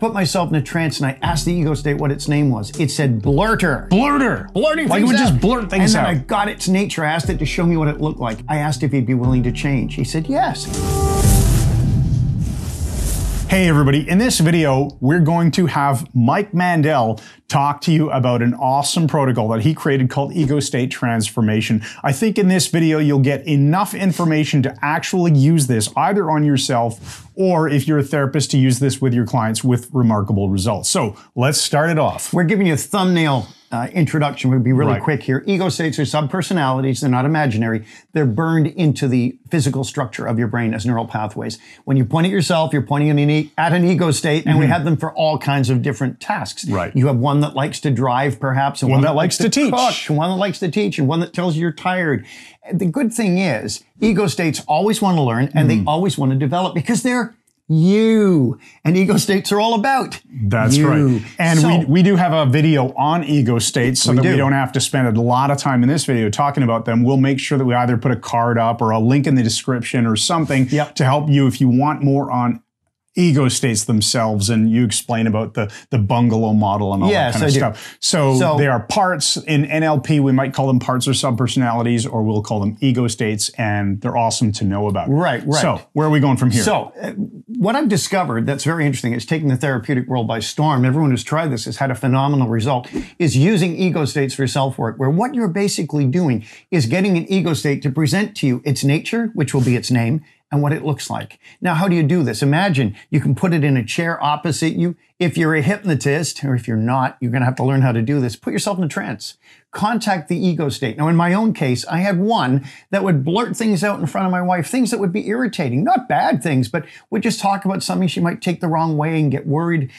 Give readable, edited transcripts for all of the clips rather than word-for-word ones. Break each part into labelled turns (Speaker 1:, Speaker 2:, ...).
Speaker 1: put myself in a trance, and I asked the ego state what its name was. It said blurter.
Speaker 2: Blurter.
Speaker 1: Blurting
Speaker 2: like
Speaker 1: things
Speaker 2: it would
Speaker 1: out.
Speaker 2: just blurt things out.
Speaker 1: And then I got its nature. I asked it to show me what it looked like. I asked if he'd be willing to change. He said yes.
Speaker 2: Hey everybody, in this video, we're going to have Mike Mandel talk to you about an awesome protocol that he created called ego state transformation. I think in this video, you'll get enough information to actually use this either on yourself or if you're a therapist to use this with your clients with remarkable results. So let's start it off.
Speaker 1: We're giving you a thumbnail introduction. We'll be really quick here. Ego states are subpersonalities. They're not imaginary. They're burned into the physical structure of your brain as neural pathways. When you point at yourself, you're pointing at an ego state, and we have them for all kinds of different tasks.
Speaker 2: Right.
Speaker 1: You have one that likes to drive, perhaps, and
Speaker 2: one that likes to teach,
Speaker 1: cook, one that likes to teach, and one that tells you you're tired. The good thing is, ego states always want to learn, and they always want to develop because they're you. And ego states are all about
Speaker 2: That's
Speaker 1: you.
Speaker 2: right. And so, we do have a video on ego states so that we don't have to spend a lot of time in this video talking about them. We'll make sure that we either put a card up or a link in the description or something to help you if you want more on ego states themselves, and you explain about the bungalow model and all that kind of stuff. So they are parts in NLP. We might call them parts or subpersonalities, or we'll call them ego states, and they're awesome to know about.
Speaker 1: Right.
Speaker 2: So where are we going from here?
Speaker 1: So what I've discovered that's very interesting, it's taken the therapeutic world by storm. Everyone who's tried this has had a phenomenal result, is using ego states for self-work, where what you're basically doing is getting an ego state to present to you its nature, which will be its name, and what it looks like. Now, how do you do this? Imagine you can put it in a chair opposite you. If you're a hypnotist, or if you're not, you're going to have to learn how to do this. Put yourself in a trance. Contact the ego state. Now, in my own case, I had one that would blurt things out in front of my wife, things that would be irritating, not bad things, but would just talk about something she might take the wrong way and get worried.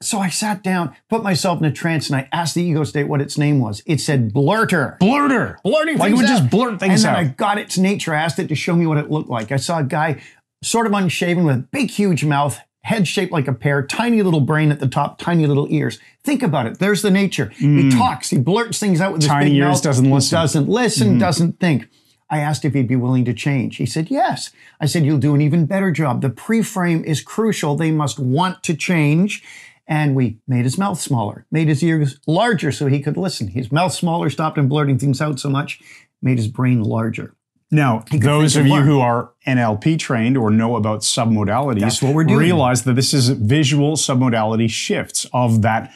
Speaker 1: So I sat down, put myself in a trance, and I asked the ego state what its name was. It said blurter.
Speaker 2: Blurter.
Speaker 1: Blurting
Speaker 2: like
Speaker 1: things
Speaker 2: it would
Speaker 1: out.
Speaker 2: just blurt things out.
Speaker 1: And then I got its nature. I asked it to show me what it looked like. I saw a guy sort of unshaven with a big, huge mouth, head shaped like a pear, tiny little brain at the top, tiny little ears. Think about it. There's the nature. He talks. He blurts things out with his
Speaker 2: tiny
Speaker 1: big
Speaker 2: ears,
Speaker 1: mouth.
Speaker 2: doesn't listen.
Speaker 1: Doesn't listen, doesn't think. I asked if he'd be willing to change. He said yes. I said, you'll do an even better job. The pre-frame is crucial. They must want to change. And we made his mouth smaller, made his ears larger so he could listen. His mouth smaller, stopped him blurting things out so much, made his brain larger.
Speaker 2: Now, those of you who are NLP trained or know about submodalities,
Speaker 1: that's what we're doing.
Speaker 2: Realize that this is visual submodality shifts of that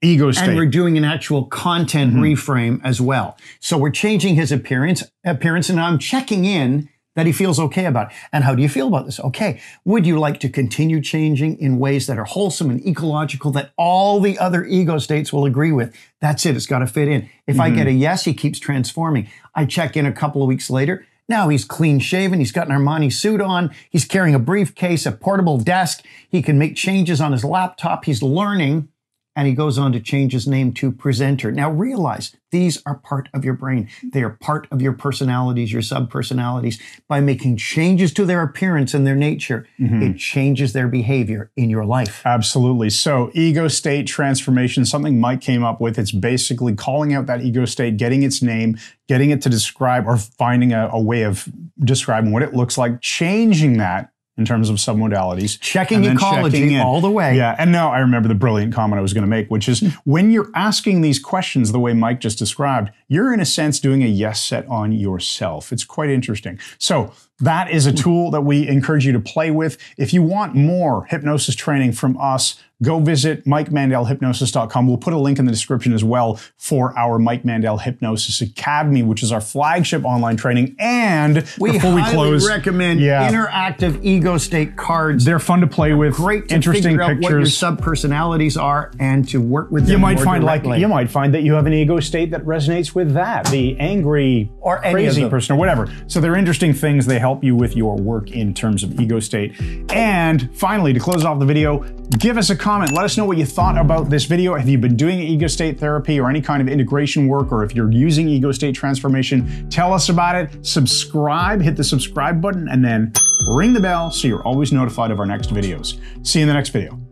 Speaker 2: ego state.
Speaker 1: And we're doing an actual content reframe as well. So we're changing his appearance, and I'm checking in that he feels okay about it. And how do you feel about this? Okay, would you like to continue changing in ways that are wholesome and ecological that all the other ego states will agree with? That's it, it's got to fit in. If I get a yes, he keeps transforming. I check in a couple of weeks later. Now he's clean shaven, he's got an Armani suit on, he's carrying a briefcase, a portable desk, he can make changes on his laptop, he's learning, and he goes on to change his name to presenter. Now realize, these are part of your brain. They are part of your personalities, your subpersonalities. By making changes to their appearance and their nature, it changes their behavior in your life.
Speaker 2: Absolutely. So ego state transformation, something Mike came up with. It's basically calling out that ego state, getting its name, getting it to describe, or finding a way of describing what it looks like, changing that in terms of submodalities.
Speaker 1: Checking ecology all the way.
Speaker 2: Yeah, and now I remember the brilliant comment I was going to make, which is when you're asking these questions the way Mike just described, you're in a sense doing a yes set on yourself. It's quite interesting. So that is a tool that we encourage you to play with. If you want more hypnosis training from us, go visit MikeMandelHypnosis.com. We'll put a link in the description as well for our Mike Mandel Hypnosis Academy, which is our flagship online training. And
Speaker 1: before we close, recommend interactive ego state cards.
Speaker 2: They're fun to play with.
Speaker 1: Great to
Speaker 2: interesting
Speaker 1: figure out
Speaker 2: pictures.
Speaker 1: what your subpersonalities are and to work with them.
Speaker 2: You might find you might find that you have an ego state that resonates with that, the angry or crazy person or whatever. So they're interesting things. They help you with your work in terms of ego state. And finally, to close off the video, give us a comment. Let us know what you thought about this video. Have you been doing ego state therapy or any kind of integration work, or if you're using ego state transformation, tell us about it. Subscribe, hit the subscribe button, and then ring the bell so you're always notified of our next videos. See you in the next video.